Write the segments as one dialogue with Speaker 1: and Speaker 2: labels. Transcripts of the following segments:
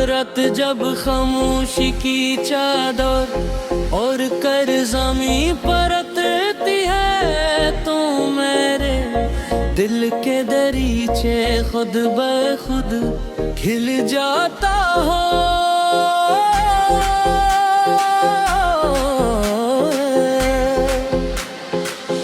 Speaker 1: रात जब खामोशी की चादर और कर ज़मी परतती है, तो मेरे दिल के दरीचे खुद ब खुद खिल जाता हो।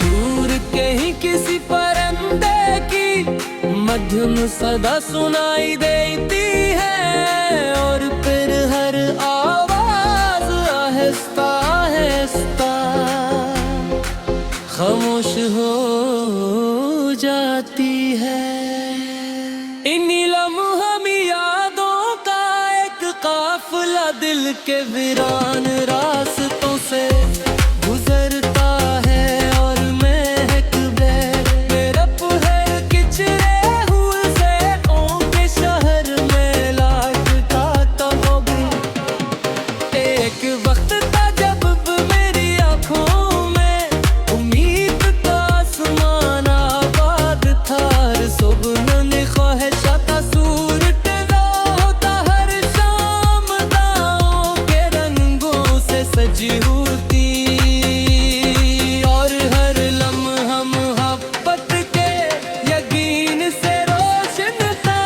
Speaker 1: दूर कहीं किसी परिंदे की मध्यम सदा सुनाई देती है, और फिर हर आवाज आहिस्ता आहिस्ता खामोश हो जाती है। इन्हीं लम्हों में यादों का एक काफिला दिल के वीरान रास्तों से गुजरता है, और महक मेरा पहर किचरे हुए से के शहर में लौटता तो हो गई। एक वक्त था जब मेरी आंखों में उम्मीद का आसमान आबाद था, सुबह ने ख्वाहिशात सूरत होता हर शाम दाओं के रंगों से सजी होती, और हर लम्हा मोहब्बत के यकीन से रोशन था।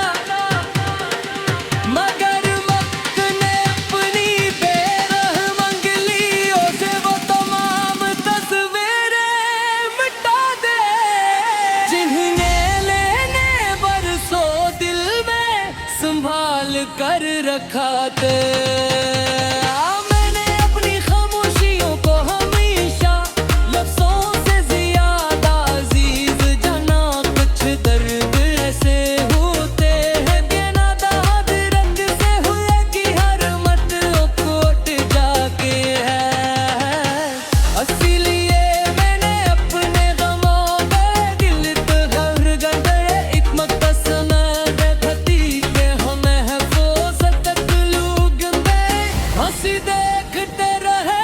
Speaker 1: मगर वक्त ने अपनी बेरहम उंगलियों से वो तमाम तस्वीरें मिटा दे, जिन्हें लेने बरसों दिल में संभाल कर रखा थे। मैंने अपनी खामोशियों को हमेशा लफ्ज़ों से ज्यादा अजीज जाना। कुछ दर्द ऐसे होते हैं कि नादाद रंग से हुए कि हर मत कोट जाके है। इसीलिए मैंने अपने गमों के दिल घर गए एक मकसद देखती के हम महफूज तक लोग में हंसी देखते रहे,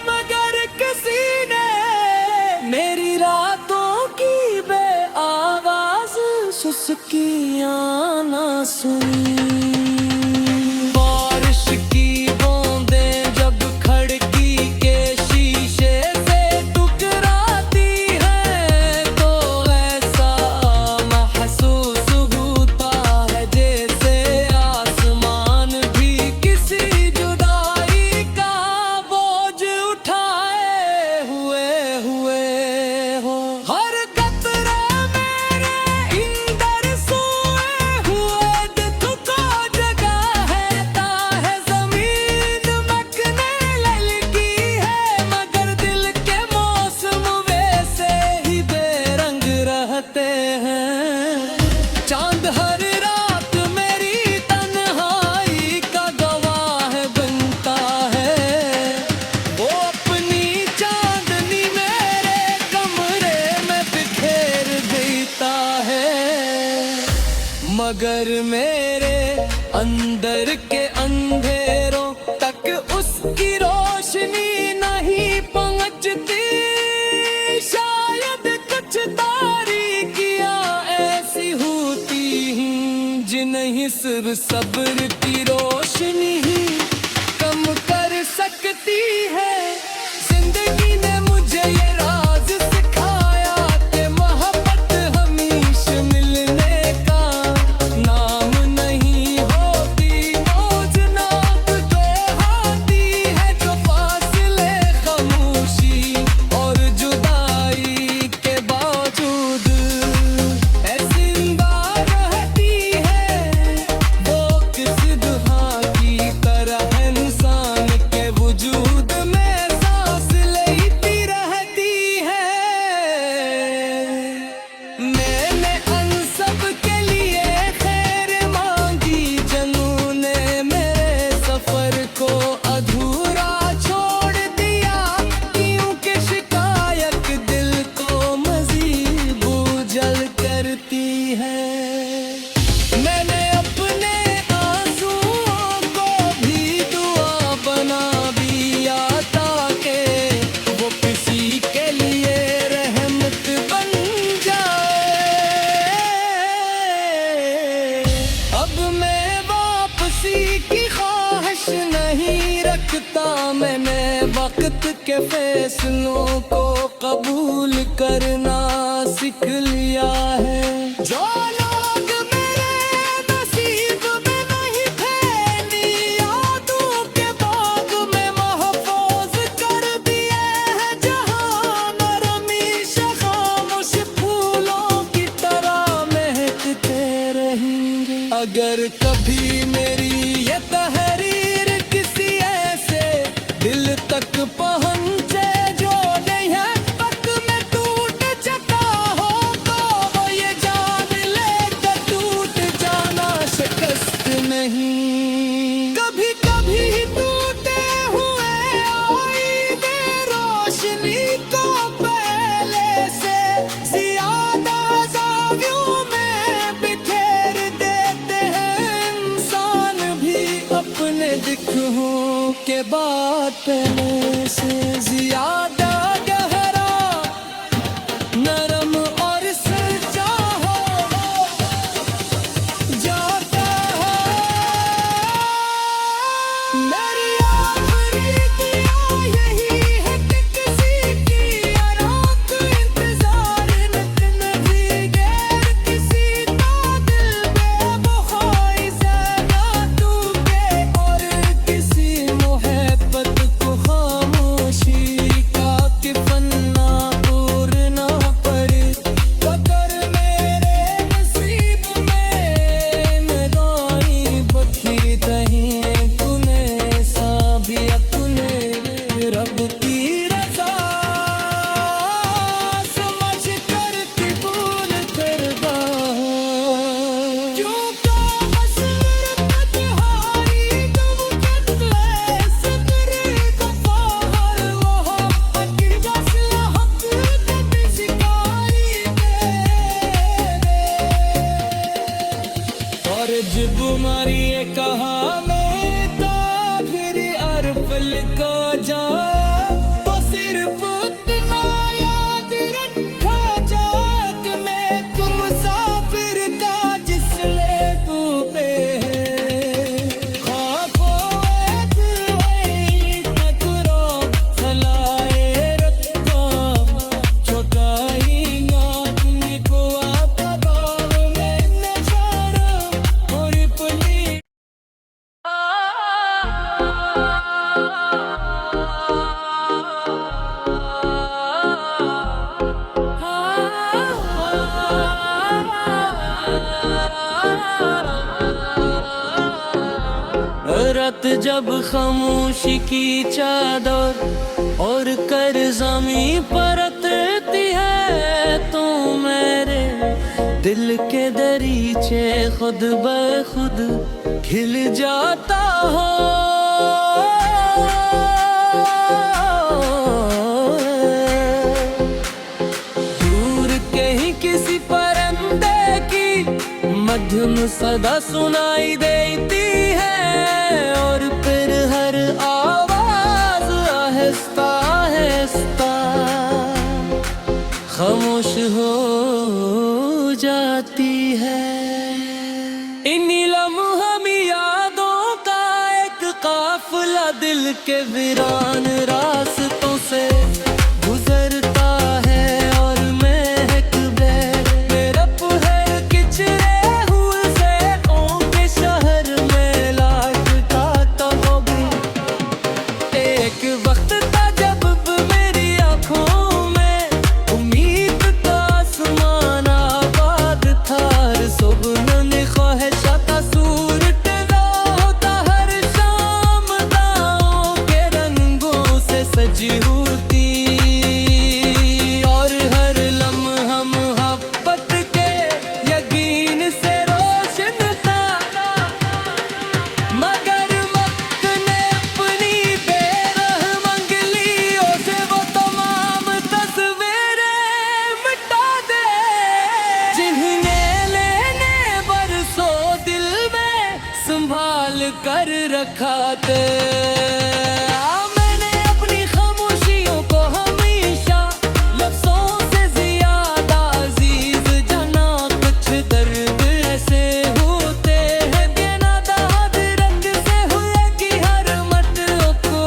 Speaker 1: मगर किसी ने मेरी रातों की बेआवाज सुस्कियां ना सुनी। बारिश की बूंदें जब खिड़की के शीशे से टकराती है, तो ऐसा महसूस होता है जैसे आसमान भी किसी जुदाई का बोझ उठाए हुए हो। हर कतरा मेरे इंदर सोए हुए दुख को जगा है, ताहे जमीन मकने लगी है, मगर दिल के मौसम वैसे ही बेरंग रहते हैं। चांद हर रात मेरी तन्हाई का गवाह बनता है, वो अपनी चांदनी मेरे कमरे में बिखेर देता है, मगर मेरे अंदर के अंधेरों तक उसकी रोशनी नहीं पहुंचती। शायद कुछ तारीकियां ऐसी होती हैं जिन्हें सिर्फ सब्र की रोशनी ही कम कर सकती है। जिंदगी ने मुझे ये राज सिखाया कि मोहब्बत हमेशा मिलने का नाम नहीं होती। मौजनात दो हाथी है जो फासले खामोशी और जुदाई के बावजूद ऐसी जिंदा रहती है। वो किस दुहा की तरह इंसान के वजूद में सीखता मैंने वक्त के फैसलों को कबूल करना सीख लिया है। जो लोग मेरे नसीब में नहीं थे, यादों के बाग में महफूज कर दिए हैं जहां। नरमी से खामोश फूलों की तरह महकते रहेंगे। अगर कभी मेरी ये तहरीर किसी ऐसे दिल तक पहुंचे जो नहीं है वक्त में टूट चुका हो, तो वो ये जान लेकर टूट जाना शिकस्त नहीं। कभी कभी टूटे हुए आईने रोशनी को पहले से ज्यादा ज़ावियों में बिखेर देते हैं। इंसान भी अपने दिखों के बाद पहले से ज्यादा गहरा, नरम और सच्चा हो जाता है। मेरी आखिरी दुआ यही है कि किसी की आराम इंतजार न भीगे, किसी का दिल बेवफाई से ना टूटे, और किसी मोहब्बत को खामोशी का किफन ना ओढ़ना पड़े। अगर मेरे नसीब में नगाही बखी तहीं तूने सा भी अपने रब की रज़ा समझ कर कबूल करदा। क्यों का मसरत तन्हाई तुम कतले सब्र गफ़ार वो अकी जैसे हक कभी शिकारी और जब मारी कहा मैं तो फिर अरफल का जा, तो सिर्फ उतना याद रखा जात मैं तुम मुसाफिर का जिसले तू पे खाको तकरो सलाए रखा छोटाई नातनी को आपा गाँव में नजारा और पली। रात जब खामोशी की चादर और कर ज़मी परतती है, तो मेरे दिल के दरीचे खुद ब खुद खिल जाता हो। दूर कहीं किसी परिंदे की मध्यम सदा सुनाई देती है, और फिर हर आवाज आहिस्ता आहिस्ता खामोश हो जाती है। इन्हीं लम्हों में यादों का एक काफिला दिल के वीरान रास्तों से गुजरता है, और महक मेरा पहर किचरे हुए से के शहर में लाट का हो गई। एक वक्त था जब मेरी आंखों में उम्मीद का आसमान आबाद था, सुबह ने ख्वाहिशात सूरत होता हर शाम दाओं के रंगों से सजी होती, और हर लम्हा मोहब्बत के यकीन से रोशन था। मगर वक्त ने अपनी बेरहम अंगुलियों से वो तमाम तस्वीरें मिटा दे, जिन्हें लेने बरसों दिल में संभाल कर रखा थे। मैंने अपनी खामोशियों को हमेशा लफ्ज़ों से ज्यादा अजीज जाना। कुछ दर्द ऐसे होते हैं बिना दाद रंग से हुए कि हर मतलब को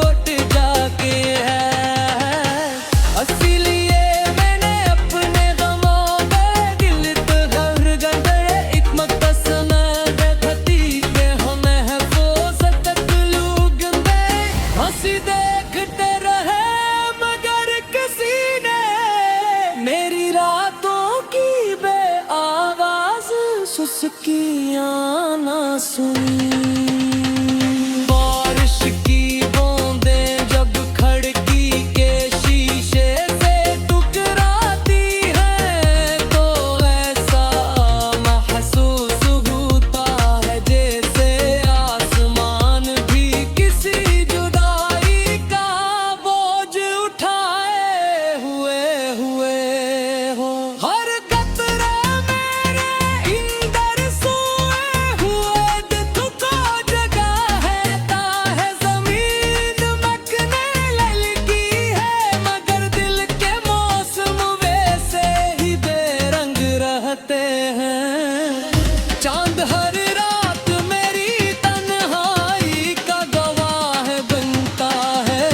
Speaker 1: बारिश की बूंदें जब खिड़की के शीशे से टकराती है तो ऐसा महसूस होता है जैसे आसमान भी किसी जुदाई का बोझ उठाए हुए हो। हर कतरा मेरे इंदर सोए हुए दुख को जगा है ताहे ज़मीन मकने लगी है मगर दिल के मौसम वैसे ही बेरंग रहते हैं। चांद हर रात मेरी तन्हाई का गवाह बनता है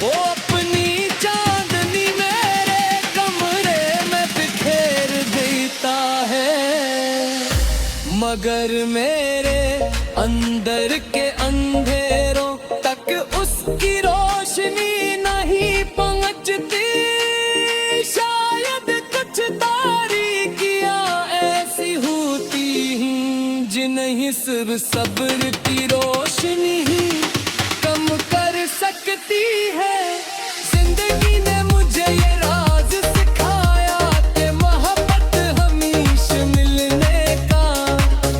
Speaker 1: वो अपनी चांदनी मेरे कमरे में बिखेर देता है मगर मेरे अंदर के अंधेरों तक उसकी रोशनी नहीं पहुंचती। शायद कुछ तारीकियां ऐसी होती हैं जिन्हें सिर्फ सब्र की रोशनी ही कम कर सकती है। जिंदगी ने मुझे ये राज सिखाया कि मोहब्बत हमेशा मिलने का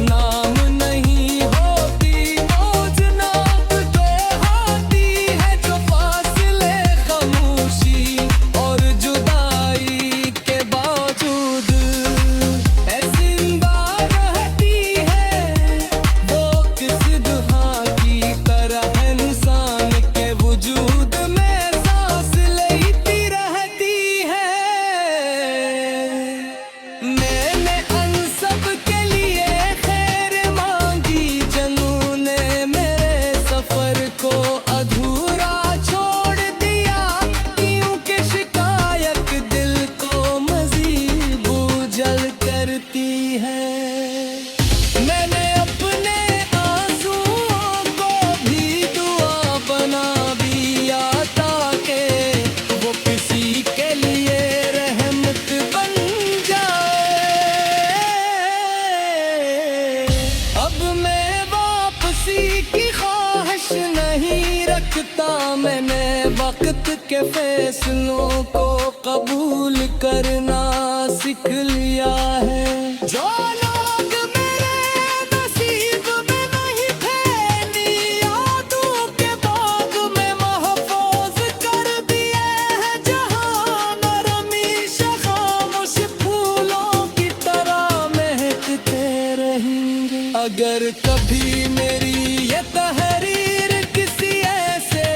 Speaker 1: नाम नहीं होती। मौज नाप के आती है जो फासले खामोशी और जुदाई के बावजूद ऐसी जिंदा रहती है वो किस दुआ की तरह इंसान के वजूद में सांस लेती रहती है। मैंने अन सब के लिए खैर मांगी जनू ने मेरे सफर को अधूरा छोड़ दिया क्योंकि शिकायत दिल को मजीद बोझल करती है। मैंने अपने आंसुओं को भी दुआ बना दिया ताकि वो किसी के लिए रहमत बन जाए। अब मैं वापसी की ख्वाहिश नहीं रखता मैंने वक्त के फैसलों को कबूल करना सीख लिया है। जो लोग मेरे नसीब में नहीं थे यादों के बाग में महफूज कर दिए हैं जहां नरमी खामोश फूलों की तरह महकते रहेंगे। अगर कभी मेरी ये तहरीर किसी ऐसे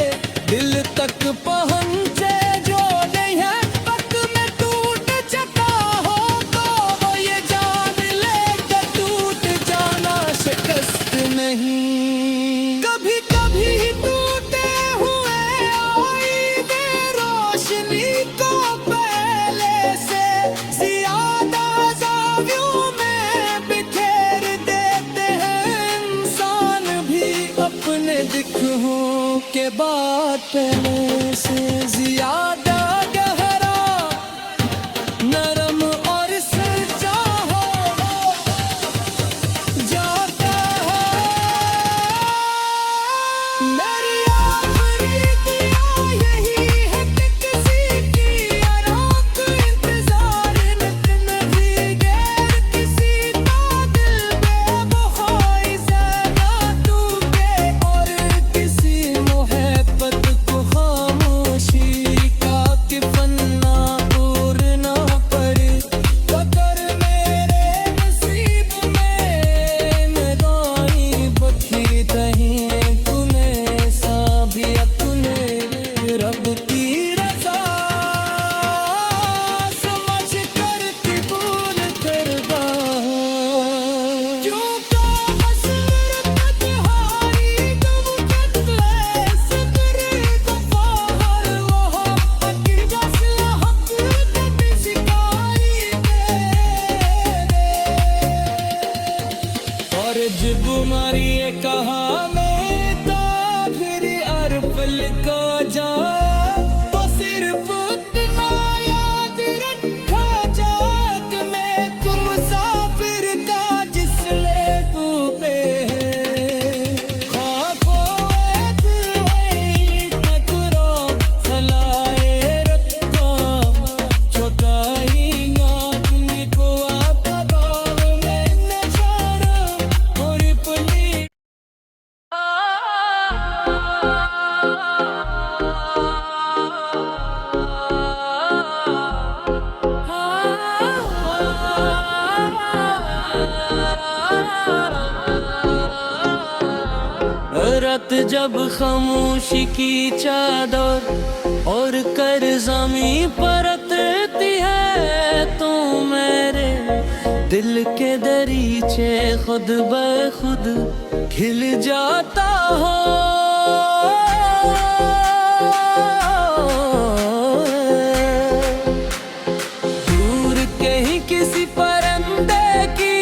Speaker 1: दिल तक पहुंचे जो नहीं है वक्त में टूट चुका हो तो वो ये जान ले कि टूट जाना शिकस्त नहीं। कभी कभी टूटे हुए आईने रोशनी को पहले से ज्यादा ज़ावियों में बिखेर देते हैं। इंसान भी अपने दिखों के बाद पहले से ज्यादा गहरा नरम और सच्चा हो जाता है। मेरी आखिरी दुआ यही है कि किसी की आराम इंतजार नहीं गैर किसी का दिल बेवफाई ज़्यादा टूटे और किसी मोहब्बत को खामोशी का किफन्ना पूरना पड़े। कदर मेरे नसीब में नगाही बखी तहीं तुम्हें सा भी अपने रब की रज़ा समझ कर कबूल करवा। क्यों का मसर तन्हाई गम कत्ले सब्र गफ़ार वो अकीदा से हक कभी सिखाई और जब मारिए कहा मैं तो फिर अरफल को जा तो सिर्फ उतना याद रखा जात मैं तुम मुसाफिर का जिस ले तू पे नफरत जब खामोशी की चादर और कर ज़मी परतती है, तो मेरे दिल के दरीचे खुद ब खुद खिल जाता हो। दूर कहीं किसी परिंदे की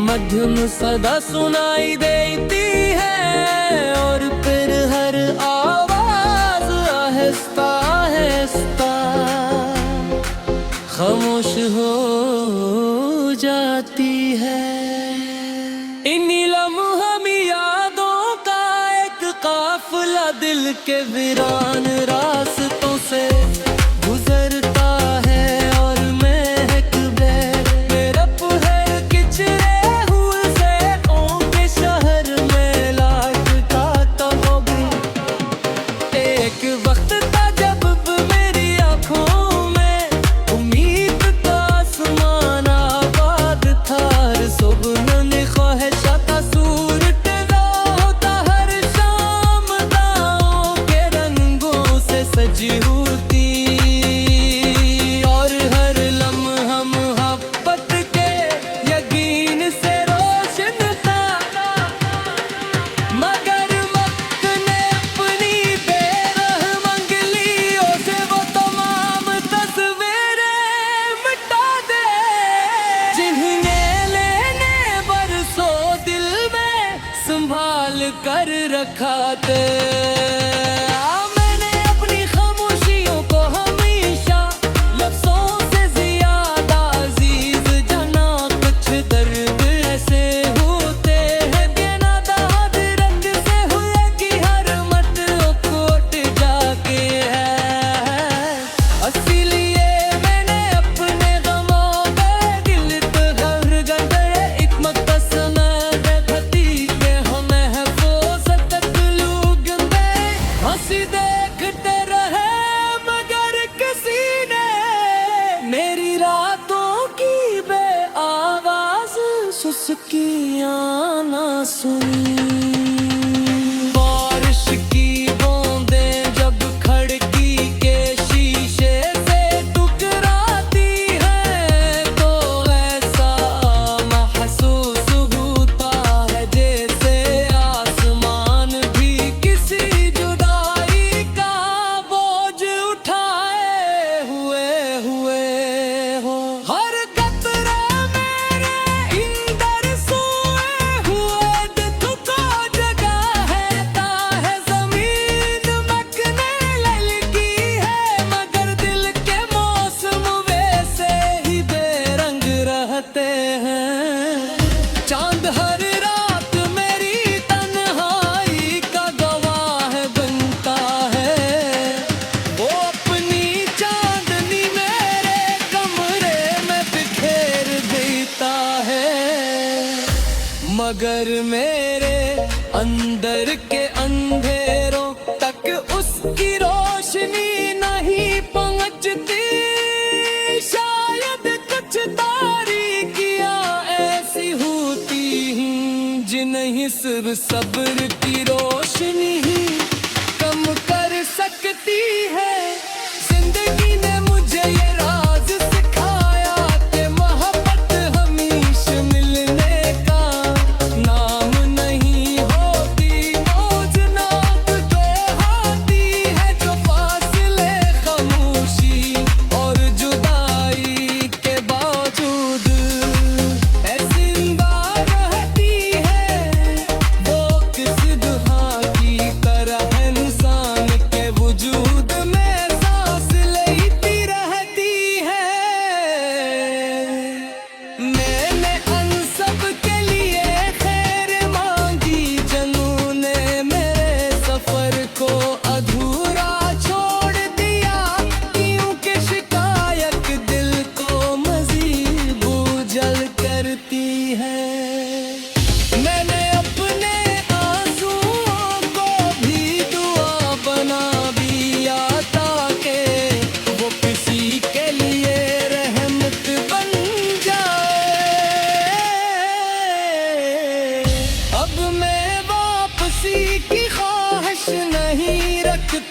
Speaker 1: मधुम सदा सुनाई देती है, और फिर हर आवाज आहिस्ता आहिस्ता खामोश हो जाती है। इन्हीं लम्हों में यादों का एक काफिला दिल के वीरान रास्तों से गुजरता है, और महक मेरा पहर किचरे हुए से के शहर में लाट गाता हो गई। एक वक्त था जब मेरी आंखों में उम्मीद का आसमान आबाद था, सुबह ने ख्वाहिशात सूरत होता हर शाम दाओं के रंगों से सजी होती, और हर लम्हा मोहब्बत के यकीन से रोशन था। मगर वक्त ने अपनी बेरहम उंगलियों से वो तमाम तस्वीरें मिटा दे, जिन्हें लेने बरसों दिल में संभाल कर रखा थे। मैंने अपनी खामोशियों को हमेशा लफ्ज़ों से ज्यादा अजीज जाना। कुछ दर्द ऐसे होते हैं बिना दाद रंग से हुए कि हर मत कोट जाके है। इसीलिए मैंने अपने गमों पे दिल तहर गए एक मकसद देखती के हम महफूज तक लोग में हंसी देखते रहे, मगर किसी ने मेरी रातों की बेआवाज सुस्कियां ना सुनी। बारिश की बूंदें जब खिड़की के शीशे से टकराती है, तो ऐसा महसूस होता है जैसे आसमान भी किसी जुदाई का बोझ उठाए हुए हो। हर कतरा मेरे इंदर सोए हुए दुख को जगा है, ताहे जमीन मकने लगी है, मगर दिल के मौसम वैसे ही बेरंग रहते हैं। चांद हर रात मेरी तन्हाई का गवाह बनता है, वो अपनी चांदनी मेरे कमरे में बिखेर देता है, मगर मेरे अंदर के अंधेरों तक उसकी रोशनी नहीं पहुंचती। शायद कुछ तारीकियां ऐसी होती हैं जिन्हें सिर्फ सब्र की रोशनी ही कम कर सकती है। जिंदगी ने मुझे ये राज सिखाया कि मोहब्बत हमेशा मिलने का नाम नहीं होती। मौजनात तो होती है जो फासले खामोशी और जुदाई के बावजूद ऐसी जिंदा रहती है। वो किस दुआ की तरह इंसान के वजूद में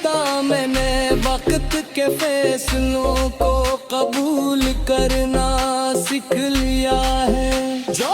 Speaker 1: सीखता मैंने वक्त के फैसलों को कबूल करना सीख लिया है। जो